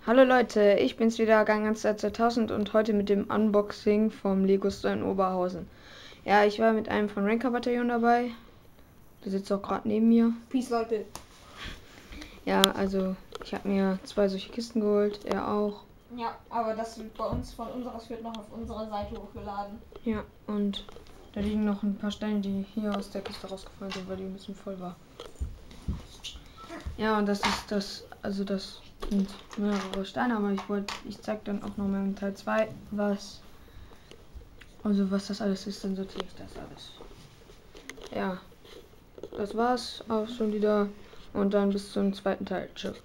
Hallo Leute, ich bin's wieder, Gangster 2000 und heute mit dem Unboxing vom Lego Store in Oberhausen. Ja, ich war mit einem von Ranker Bataillon dabei. Der sitzt auch gerade neben mir. Peace, Leute. Ja, also ich habe mir 2 solche Kisten geholt, er auch. Ja, aber das wird bei uns von unseres wird noch auf unserer Seite hochgeladen. Ja, und da liegen noch ein paar Steine, die hier aus der Kiste rausgefallen sind, weil die ein bisschen voll war. Ja, und das ist das, also das sind mehrere Steine, aber ich zeig dann auch noch mal in Teil 2, was das alles ist, dann sortiere ich das alles. Ja, das war's auch schon wieder und dann bis zum zweiten Teil. Tschüss.